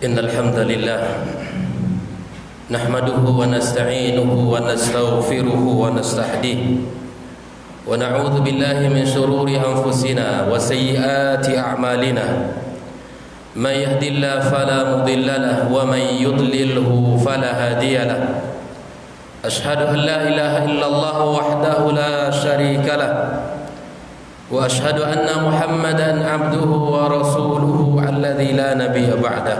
إن الحمد لله نحمده ونستعينه ونستغفره ونستهديه ونعوذ بالله من شرور أنفسنا وسيئات أعمالنا من يهد الله فلا مضل له ومن يضلله فلا هادي له أشهد أن لا إله إلا الله وحده لا شريك له وأشهد أن محمدا عبده ورسوله الذي لا نبي بعده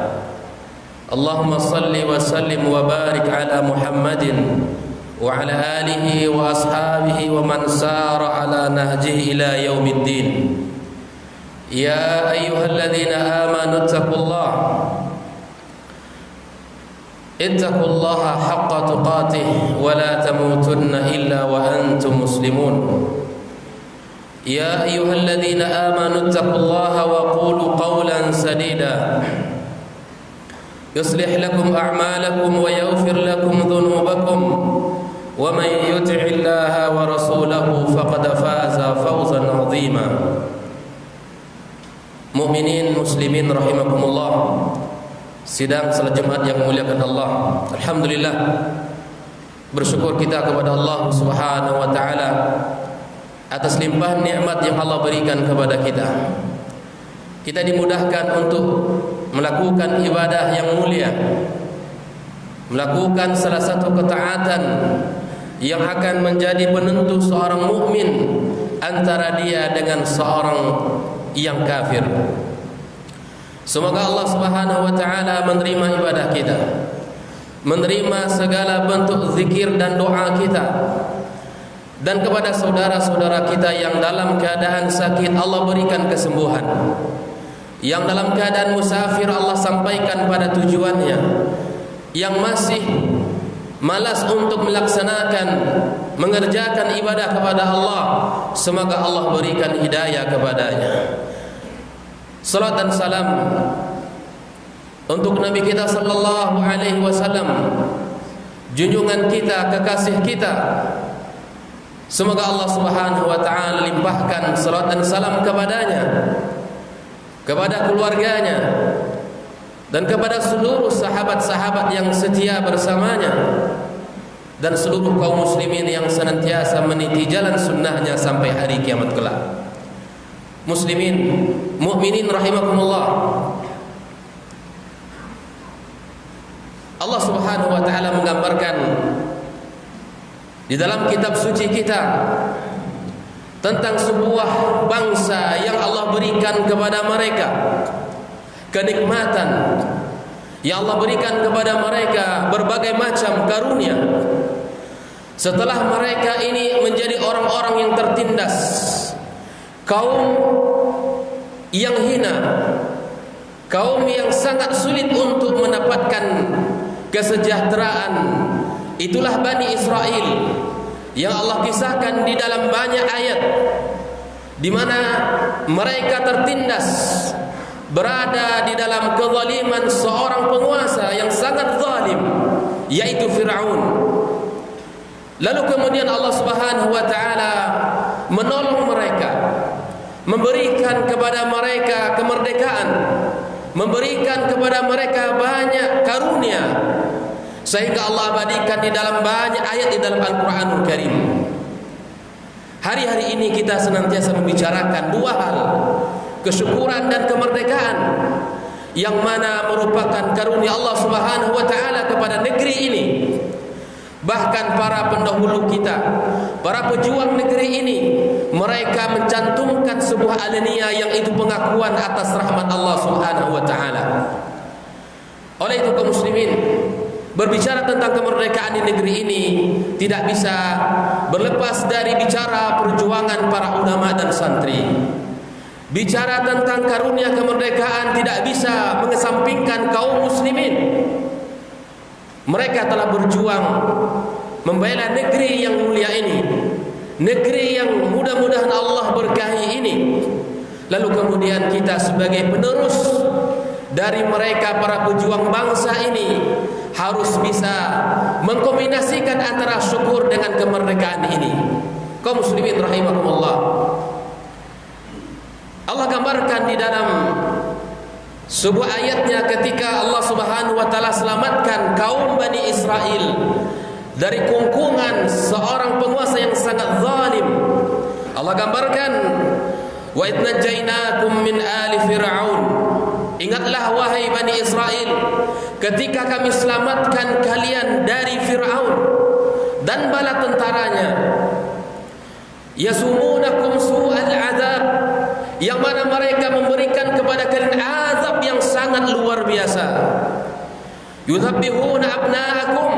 اللهم صل وسلم وبارك على محمد وعلى آله وأصحابه ومن سار على نهجه إلى يوم الدين يا أيها الذين آمنوا اتقوا الله حق تقاته ولا تموتن إلا وأنتم مسلمون يا أيها الذين آمنوا اتقوا الله وقولوا قولا سديدا يصلح لكم أعمالكم ويغفر لكم ذنوبكم ومن يطع الله ورسوله فقد فاز فوزا عظيما Mukminin muslimin rahimakumullah, sidang salat Jumat yang memuliakan Allah. Alhamdulillah, bersyukur kita kepada Allah Subhanahu wa taala atas limpahan nikmat yang Allah berikan kepada kita. Kita dimudahkan untuk melakukan ibadah yang mulia, melakukan salah satu ketaatan yang akan menjadi penentu seorang mukmin antara dia dengan seorang yang kafir. Semoga Allah Subhanahu wa taala menerima ibadah kita, menerima segala bentuk zikir dan doa kita. Dan kepada saudara-saudara kita yang dalam keadaan sakit, Allah berikan kesembuhan. Yang dalam keadaan musafir, Allah sampaikan pada tujuannya. Yang masih malas untuk melaksanakan, mengerjakan ibadah kepada Allah, semoga Allah berikan hidayah kepadanya. Salat dan salam untuk Nabi kita sallallahu alaihi wasallam, junjungan kita, kekasih kita. Semoga Allah Subhanahu wa taala limpahkan salat dan salam kepadanya, kepada keluarganya, dan kepada seluruh sahabat-sahabat yang setia bersamanya, dan seluruh kaum muslimin yang senantiasa meniti jalan sunnahnya sampai hari kiamat kelak. Muslimin, mukminin rahimakumullah, Allah Subhanahu wa taala menggambarkan di dalam kitab suci kita tentang sebuah bangsa yang Allah berikan kepada mereka kenikmatan, yang Allah berikan kepada mereka berbagai macam karunia. Setelah mereka ini menjadi orang-orang yang tertindas, kaum yang hina, kaum yang sangat sulit untuk mendapatkan kesejahteraan, itulah Bani Israel yang Allah kisahkan di dalam banyak ayat, di mana mereka tertindas, berada di dalam kezaliman seorang penguasa yang sangat zalim, yaitu Fir'aun. Lalu kemudian Allah Subhanahu wa taala menolong mereka, memberikan kepada mereka kemerdekaan, memberikan kepada mereka banyak karunia, sehingga Allah abadikan di dalam banyak ayat di dalam Al-Quranul Karim. Hari-hari ini kita senantiasa membicarakan dua hal, kesyukuran dan kemerdekaan, yang mana merupakan karunia Allah Subhanahu wa taala kepada negeri ini. Bahkan para pendahulu kita, para pejuang negeri ini, mereka mencantumkan sebuah alinea yang itu pengakuan atas rahmat Allah Subhanahu wa taala. Oleh itu kaum muslimin, berbicara tentang kemerdekaan di negeri ini tidak bisa berlepas dari bicara perjuangan para ulama dan santri. Bicara tentang karunia kemerdekaan tidak bisa mengesampingkan kaum muslimin. Mereka telah berjuang membela negeri yang mulia ini, negeri yang mudah-mudahan Allah berkahi ini. Lalu kemudian kita sebagai penerus dari mereka, para pejuang bangsa ini, harus bisa mengkombinasikan antara syukur dengan kemerdekaan ini. Kaum muslimin rahimakumullah, Allah gambarkan di dalam sebuah ayatnya ketika Allah Subhanahu wa taala selamatkan kaum Bani Israel dari kungkungan seorang penguasa yang sangat zalim. Allah gambarkan, wa idh najainakum min ali fir'aun. Ingatlah wahai Bani Israel, ketika kami selamatkan kalian dari Fir'aun dan bala tentaranya. Yasumunakum su'al azab, yang mana mereka memberikan kepada kalian azab yang sangat luar biasa. Yudhabbihuna abna'akum,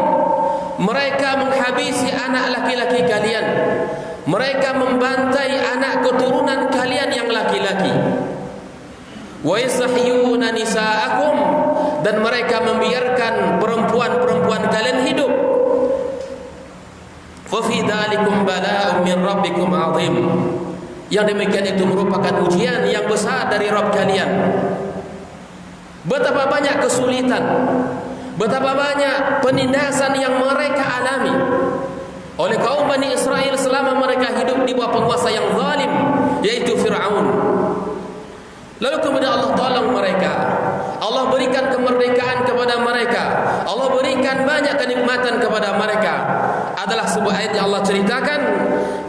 mereka menghabisi anak laki-laki kalian, mereka membantai anak keturunan kalian yang laki-laki. Wa yastahyuna nisa'akum, dan mereka membiarkan perempuan-perempuan kalian hidup. Fa fi dzalikum bala'un min rabbikum 'azim. Yang demikian itu merupakan ujian yang besar dari Rabb kalian. Betapa banyak kesulitan, betapa banyak penindasan yang mereka alami oleh kaum Bani Israel selama mereka hidup di bawah penguasa yang zalim, yaitu Fir'aun. Lalu kemudian Allah tolong mereka, Allah berikan kemerdekaan kepada mereka, Allah berikan banyak kenikmatan kepada mereka. Adalah sebuah ayat yang Allah ceritakan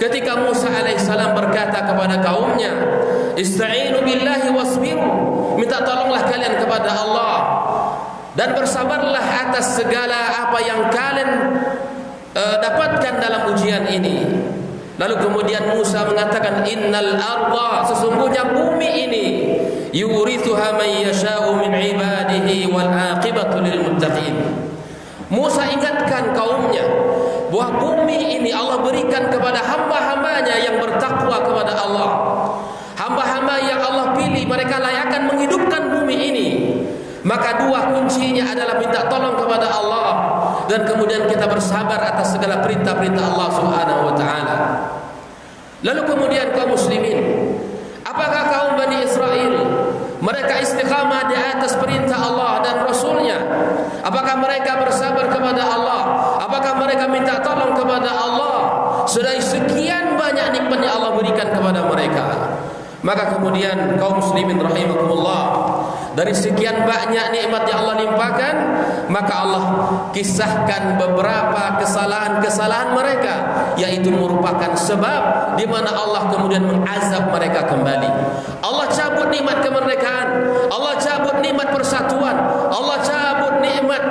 ketika Musa alaihissalam berkata kepada kaumnya, Ista'inu billahi wasbiru, minta tolonglah kalian kepada Allah dan bersabarlah atas segala apa yang kalian dapatkan dalam ujian ini. Lalu kemudian Musa mengatakan, innal arda, sesungguhnya bumi ini, yurithuha man yasha'u min ibadihi wal aqibatu lil muttaqin. Musa ingatkan kaumnya bahwa bumi ini Allah berikan kepada hamba-hambanya yang bertakwa kepada Allah. Hamba-hamba yang Allah pilih, mereka lah yang akan menghidupkan bumi ini. Maka dua kuncinya adalah minta tolong kepada Allah dan kemudian kita bersabar atas segala perintah-perintah Allah Subhanahu wa taala. Lalu kemudian kaum muslimin, apakah kaum Bani Israel mereka istiqamah di atas perintah Allah dan Rasulnya? Apakah mereka bersabar kepada Allah? Apakah mereka minta tolong kepada Allah dari sekian banyak nikmat yang Allah berikan kepada mereka? Maka kemudian kaum muslimin rahimakumullah, dari sekian banyak nikmat yang Allah limpahkan, maka Allah kisahkan beberapa kesalahan-kesalahan mereka, yaitu merupakan sebab di mana Allah kemudian mengazab mereka kembali. Allah cabut nikmat kemerdekaan, Allah cabut nikmat persatuan, Allah cabut nikmat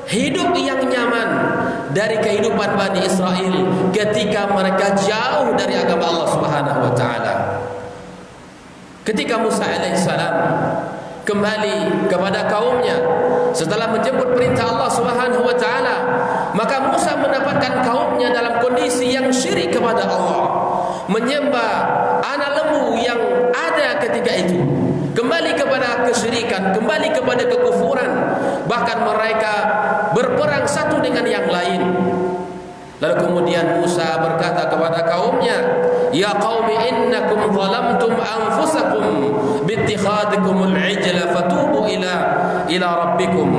hidup yang nyaman dari kehidupan Bani Israel ketika mereka jauh dari agama Allah Subhanahu wa taala. Ketika Musa alaihissalam kembali kepada kaumnya setelah menjemput perintah Allah Subhanahu wa taala, maka Musa mendapatkan kaumnya dalam kondisi yang syirik kepada Allah, menyembah anak lembu yang ada ketika itu, kembali kepada kesyirikan, kembali kepada kekufuran, bahkan mereka berperang satu dengan yang lain. Lalu kemudian Musa berkata kepada kaumnya, ya qaumi innakum zalamtum anfusakum bittikhadikumul ijla fatubu ila rabbikum.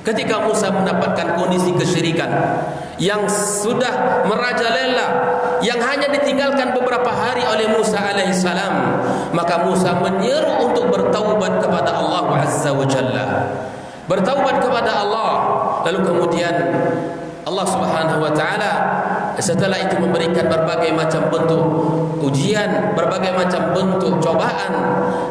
Ketika Musa mendapatkan kondisi kesyirikan yang sudah merajalela, yang hanya ditinggalkan beberapa hari oleh Musa alaihissalam, maka Musa menyeru untuk bertaubat kepada Allah Azza wa Jalla, bertaubat kepada Allah. Lalu kemudian Allah Subhanahu wa taala setelah itu memberikan berbagai macam bentuk ujian, berbagai macam bentuk cobaan,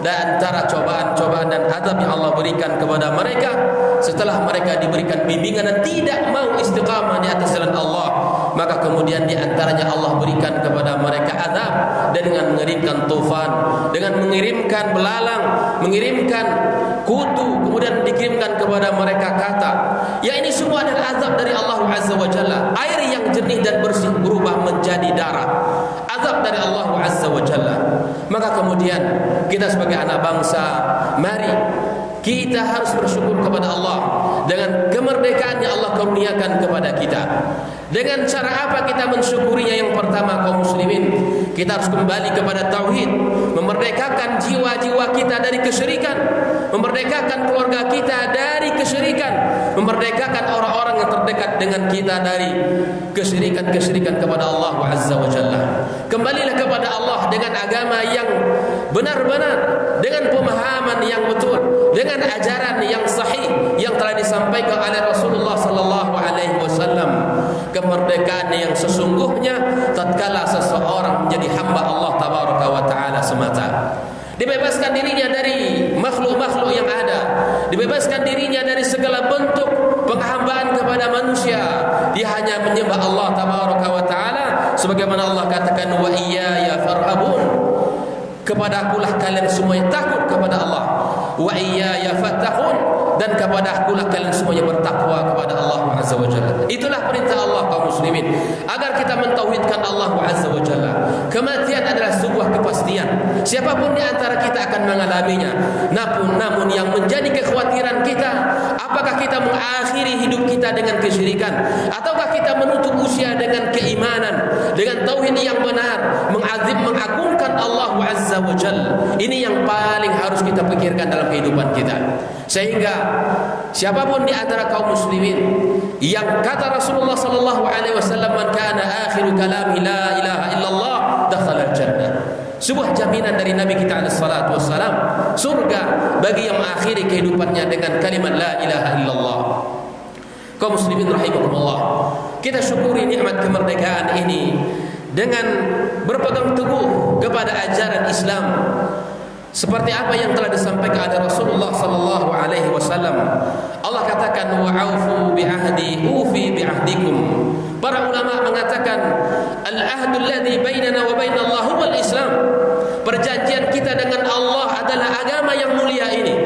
dan antara cobaan-cobaan dan azab yang Allah berikan kepada mereka setelah mereka diberikan bimbingan dan tidak mau istiqamah di atas jalan Allah, maka kemudian di antaranya Allah berikan kepada mereka azab dengan mengirimkan tufan, dengan mengirimkan belalang, mengirimkan kutu, kemudian dikirimkan kepada mereka kata. Ya, ini semua adalah azab dari Allah Azza wa Jalla. Air yang jernih dan bersih berubah menjadi darah. Azab dari Allah Azza wa Jalla. Maka kemudian kita sebagai anak bangsa, mari kita harus bersyukur kepada Allah dengan kemerdekaan yang Allah karuniakan kepada kita. Dengan cara apa kita mensyukurinya? Yang pertama, kaum muslimin, Kita harus kembali kepada tauhid, memerdekakan jiwa-jiwa kita dari kesyirikan, memerdekakan keluarga kita dari kesyirikan, memerdekakan orang-orang yang terdekat dengan kita dari kesyirikan-kesyirikan kepada Allah Azza wa Jalla. Kembalilah kepada Allah dengan agama yang benar-benar, dengan pemahaman yang betul, dengan ajaran yang sahih yang telah disampaikan oleh Rasulullah sallallahu alaihi wasallam. Kemerdekaan yang sesungguhnya tatkala seseorang menjadi hamba Allah tabaraka wa taala semata. Dibebaskan dirinya dari makhluk-makhluk yang ada, dibebaskan dirinya dari segala bentuk penghambaan kepada manusia. Dia hanya menyembah Allah tabaraka wa taala sebagaimana Allah katakan, wa iyaya farhabun, kepada akulah kalian semuanya takut kepada Allah, wa iyaya fattaqun, dan kepada akulah kalian semuanya bertakwa kepada Allah Azza wa Jalla. Itulah perintah Allah kaum muslimin, agar kita mentauhidkan Allah Azza wa Jalla. Kematian adalah sebuah kepastian, siapapun di antara kita akan mengalaminya. Namun yang menjadi kekhawatiran kita, apakah kita mengakhiri hidup kita dengan kesyirikan, ataukah kita menutup usia dengan keimanan, dengan tauhid yang benar, mengagungkan Allah Azza wa Jalla. Ini yang paling harus kita pikirkan dalam kehidupan kita. Sehingga siapapun di antara kaum muslimin yang kata Rasulullah sallallahu alaihi wasallam, man kana akhiru kalami la ilaha illallah dakhala al-jannah, sebuah jaminan dari Nabi kita alaihi salatu wassalam, surga bagi yang mengakhiri kehidupannya dengan kalimat la ilaha illallah. Kaum muslimin rahimakumullah, kita syukuri nikmat kemerdekaan ini dengan berpegang teguh kepada ajaran Islam seperti apa yang telah disampaikan oleh Rasulullah sallallahu alaihi wasallam. Allah katakan, wa'aufu bi'ahdi ufi bi'ahdikum. Para ulama mengatakan, al-ahdul ladzi bainana wa bainallah huwal Islam. Perjanjian kita dengan Allah adalah agama yang mulia ini.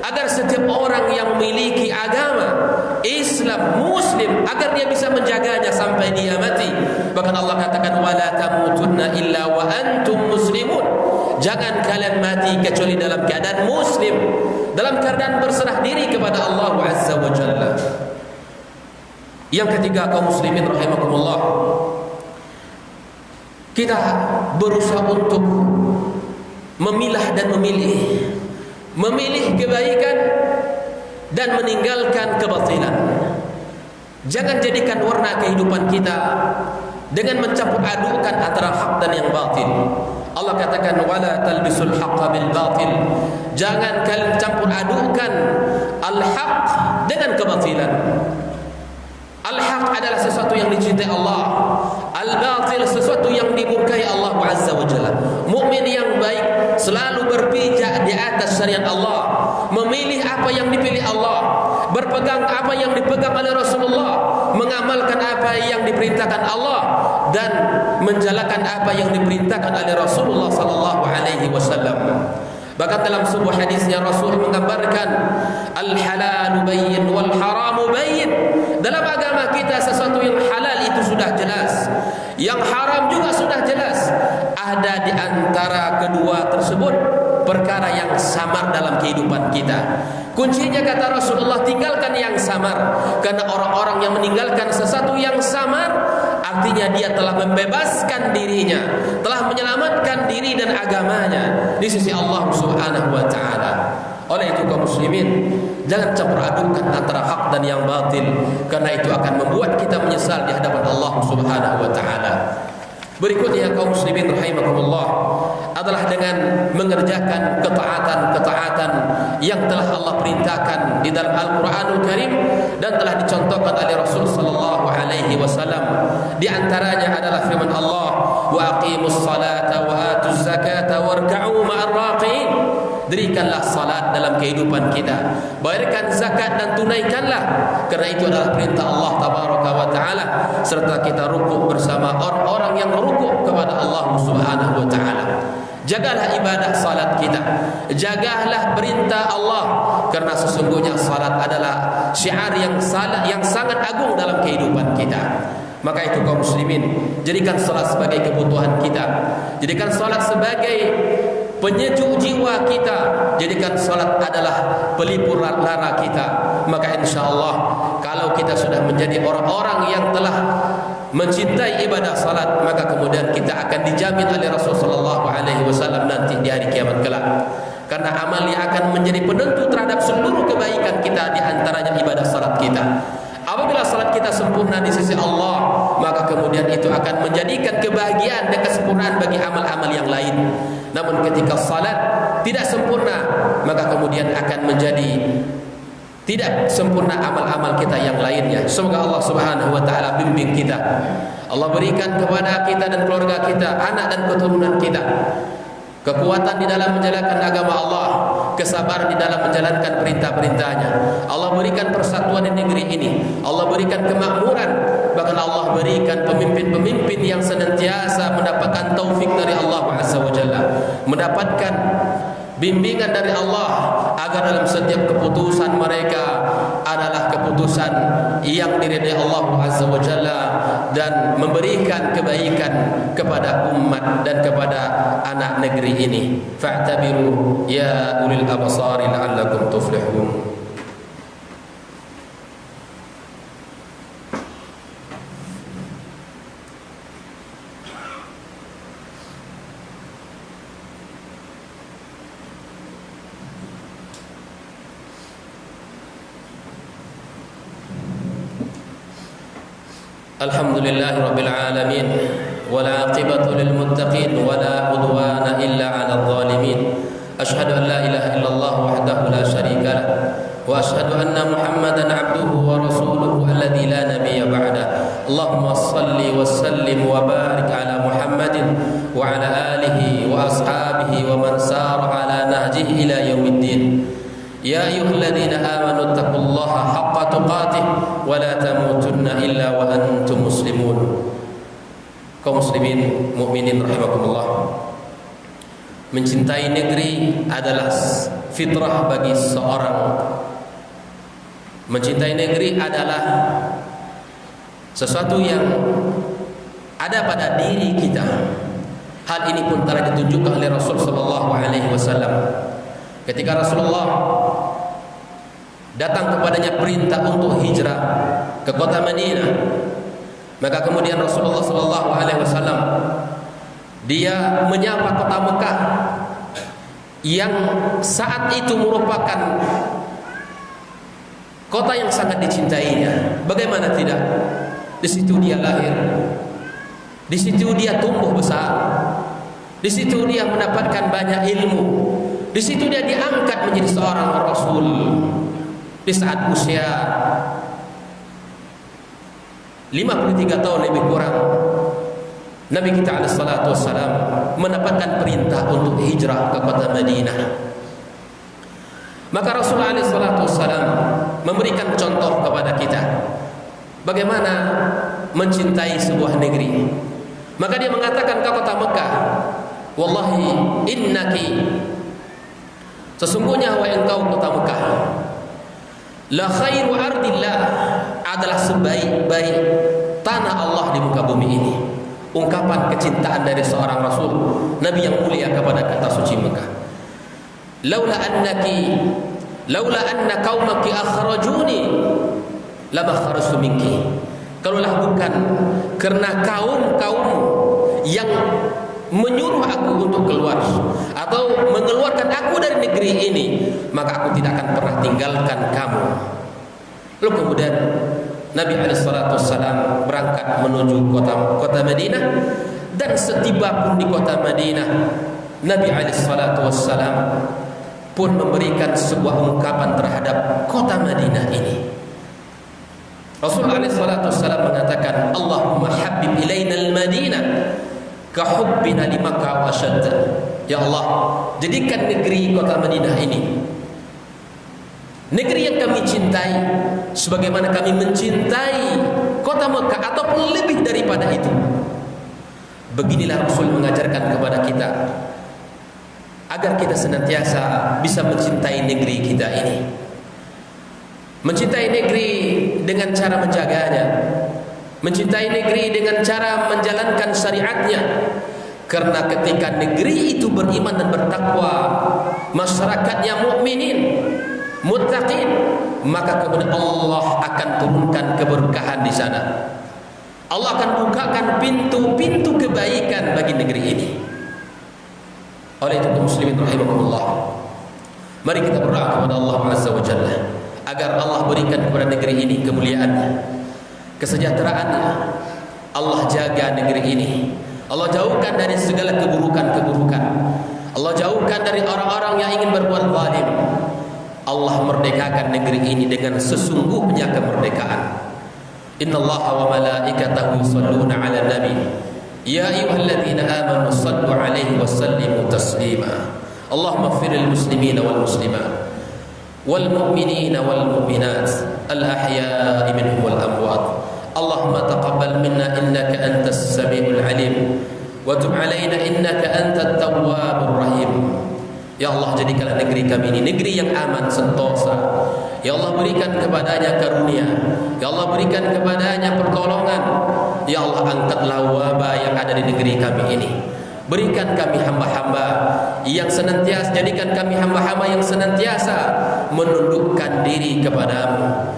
Agar setiap orang yang memiliki agama Islam, Muslim, agar dia bisa menjaganya sampai dia mati. Bahkan Allah katakan, wala tamutunna illa wa antum muslimun. Jangan kalian mati kecuali dalam keadaan muslim, dalam keadaan berserah diri kepada Allah Azza wa Jalla. Yang ketiga, kaum muslimin rahimakumullah, kita berusaha untuk memilah dan memilih kebaikan dan meninggalkan kebatilan. Jangan jadikan warna kehidupan kita dengan mencampur adukan antara hak dan yang batil. Allah katakan, wala talbisul haqqa bil batil. Jangan kalian campur adukan al-haq dengan kebatilan. Al-haq adalah sesuatu yang dicintai Allah, al-batil sesuatu yang dimurkai Allah Azza wa Jalla. Mukmin yang baik selalu berpijak di atas syariat Allah, memilih apa yang dipilih Allah, berpegang apa yang dipegang oleh Rasulullah, mengamalkan apa yang diperintahkan Allah, dan menjalankan apa yang diperintahkan oleh Rasulullah sallallahu alaihi wasallam. Bahkan dalam sebuah hadisnya Rasul menggambarkan, al-halalu bayyin wal haramu bayyin. Dalam agama kita sesuatu yang halal itu sudah jelas, yang haram juga sudah jelas. Ada di antara kedua tersebut perkara yang samar dalam kehidupan kita. Kuncinya kata Rasulullah, tinggalkan yang samar. Karena orang-orang yang meninggalkan sesuatu yang samar, artinya dia telah membebaskan dirinya, telah menyelamatkan diri dan agamanya di sisi Allah Subhanahu wa taala. Oleh itu kaum muslimin, jangan campur adukan antara hak dan yang batil, karena itu akan membuat kita menyesal di hadapan Allah Subhanahu wa taala. Berikutnya kaum muslimin rahimakumullah adalah dengan mengerjakan ketaatan-ketaatan yang telah Allah perintahkan di dalam Al-Qur'anul Karim dan telah dicontohkan oleh Rasul sallallahu alaihi wasallam. Di antaranya adalah firman Allah, wa aqimus salata wa atuz zakata warka'u ma'ar raqiin. Dirikanlah salat dalam kehidupan kita, bayarkan zakat dan tunaikanlah, karena itu adalah perintah Allah tabaraka wa taala, serta kita rukuk bersama orang-orang yang rukuk kepada Allah Subhanahu wa taala. Jagalah ibadah salat kita, jagalah perintah Allah, karena sesungguhnya salat adalah syiar yang sangat agung dalam kehidupan kita. Maka itu kaum muslimin, jadikan salat sebagai kebutuhan kita, jadikan salat sebagai penyejuk jiwa kita, jadikan salat adalah pelipur lara kita. Maka insyaallah kalau kita sudah menjadi orang-orang yang telah mencintai ibadah salat, maka kemudian kita akan dijamin oleh Rasulullah SAW nanti di hari kiamat kelak. Karena amal yang akan menjadi penentu terhadap seluruh kebaikan kita, di antaranya ibadah salat kita. Apabila salat kita sempurna di sisi Allah, maka kemudian itu akan menjadikan kebahagiaan dan kesempurnaan bagi amal-amal yang lain. Namun ketika salat tidak sempurna, maka kemudian akan menjadi tidak sempurna amal-amal kita yang lainnya. Semoga Allah Subhanahu wa taala bimbing kita. Allah berikan kepada kita dan keluarga kita, anak dan keturunan kita, kekuatan di dalam menjalankan agama Allah, kesabaran di dalam menjalankan perintah-perintahnya. Allah berikan persatuan di negeri ini. Allah berikan kemakmuran. Bahkan Allah berikan pemimpin-pemimpin yang senantiasa mendapatkan taufik dari Allah Azza wa Jalla, mendapatkan bimbingan dari Allah, agar dalam setiap keputusan mereka adalah keputusan yang diridai Allah Azza wa Jalla dan memberikan kebaikan kepada umat dan kepada anak negeri ini. Fa'tabiru ya ulil absar la'allakum tuflihun. Alhamdulillahi Rabbil Alamin, wala aqibatu lil muttaqin, wala udwana illa 'alal zalimin. Ashhadu an la ilaha illallah wahdahu la syarika lah, wa ashhadu anna Muhammadan 'abduhu wa rasuluhu alladzi la nabiyya ba'da. Allahumma shalli wa sallim wa barik 'ala Muhammadin wa 'ala alihi wa ashabihi wa man sara 'ala nahjihi ila yaumiddin. Ya ayyuhalladzina amanu taqullaha haqqa tuqatih wa la tamutunna illa wa antum muslimun. Kaum muslimin mukminin rahimakumullah, mencintai negeri adalah fitrah bagi seorang. Mencintai negeri adalah sesuatu yang ada pada diri kita. Hal ini pun telah ditunjukkan oleh Rasul sallallahu alaihi wasallam. Ketika Rasulullah datang kepadanya perintah untuk hijrah ke kota Madinah, maka kemudian Rasulullah sallallahu alaihi wasallam dia menyapa kota Mekah yang saat itu merupakan kota yang sangat dicintainya. Bagaimana tidak? Di situ dia lahir, di situ dia tumbuh besar, di situ dia mendapatkan banyak ilmu, di situ dia diangkat menjadi seorang Rasul. Di saat usia 53 tahun lebih kurang, Nabi kita alaihi salatu wassalam mendapatkan perintah untuk hijrah ke kota Madinah. Maka Rasulullah alaihi salatu wassalam memberikan contoh kepada kita bagaimana mencintai sebuah negeri. Maka dia mengatakan ke kota Mekah, wallahi innaki, sesungguhnya wahai engkau kota Mekah, la khairu ardillah, adalah sebaik-baik tanah Allah di muka bumi ini. Ungkapan kecintaan dari seorang Rasul, Nabi yang mulia kepada kota suci Mekah. Laula anna qaumaki akhrajuni lama kharajtu minki. Kalaulah bukan karena kaum yang menyuruh aku untuk keluar atau mengeluarkan aku dari negeri ini, maka aku tidak akan pernah tinggalkan kamu. Lalu kemudian Nabi alaihissalam berangkat menuju kota Madinah, dan setiba pun di kota Madinah, Nabi alaihissalam pun memberikan sebuah ungkapan terhadap kota Madinah ini. Rasulullah alaihissalam mengatakan, Allahumma habib ilaina al-Madinah kahubbina li Makkah wa ashadda. Ya Allah, jadikan negeri kota Madinah ini negeri yang kami cintai sebagaimana kami mencintai kota Mekah ataupun lebih daripada itu. Beginilah Rasul mengajarkan kepada kita agar kita senantiasa bisa mencintai negeri kita ini. Mencintai negeri dengan cara menjaganya, mencintai negeri dengan cara menjalankan syariatnya. Karena ketika negeri itu beriman dan bertakwa, masyarakatnya mukminin, muttaqin, maka kemudian Allah akan turunkan keberkahan di sana. Allah akan bukakan pintu-pintu kebaikan bagi negeri ini. Oleh itu kaum muslimin rahimakumullah, mari kita berdoa kepada Allah Azza wa Jalla agar Allah berikan kepada negeri ini kemuliaannya, kesejahteraannya. Allah jaga negeri ini. Allah jauhkan dari segala keburukan-keburukan. Allah jauhkan dari orang-orang yang ingin berbuat zalim. Allah merdekakan negeri ini dengan sesungguhnya kemerdekaan. Innallaha wa malaikatahu yusholluna 'alan nabi. Ya ayyuhalladzina amanu shallu 'alaihi wa sallimu taslima. Allahumma ighfir lil muslimina wal muslimat wal mu'minina wal mu'minat al ahya'i minhum wal amwat. Allahumma taqabbal minna innaka antas samiul 'alim wa tub 'alaina innaka antat tawwabur rahim. Ya Allah, jadikanlah negeri kami ini negeri yang aman sentosa. Ya Allah, berikan kepadanya karunia. Ya Allah, berikan kepadanya pertolongan. Ya Allah, angkatlah wabah yang ada di negeri kami ini. Berikan kami hamba-hamba yang senantiasa, jadikan kami hamba-hamba yang senantiasa menundukkan diri kepadamu.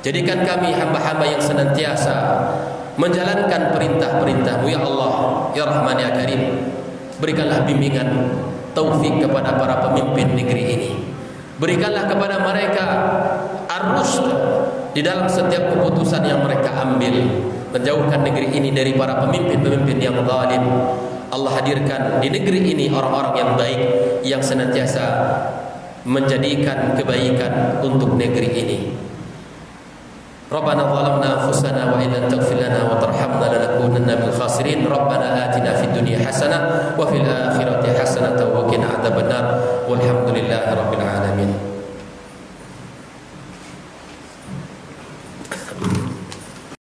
Jadikan kami hamba-hamba yang senantiasa menjalankan perintah-perintah-Mu ya Allah, ya Rahman ya Karim. Berikanlah bimbingan taufik kepada para pemimpin negeri ini. Berikanlah kepada mereka ar-rusyd di dalam setiap keputusan yang mereka ambil, menjauhkan negeri ini dari para pemimpin-pemimpin yang zalim. Allah hadirkan di negeri ini orang-orang yang baik yang senantiasa menjadikan kebaikan untuk negeri ini. Rabbana zalamna anfusana wa illam taghfir lana wa tarhamna lanakunanna minal khasirin. Rabbana atina fid dunya hasanah wa fil akhirati hasanah wa qina adzabannar. Walhamdulillahi rabbil alamin.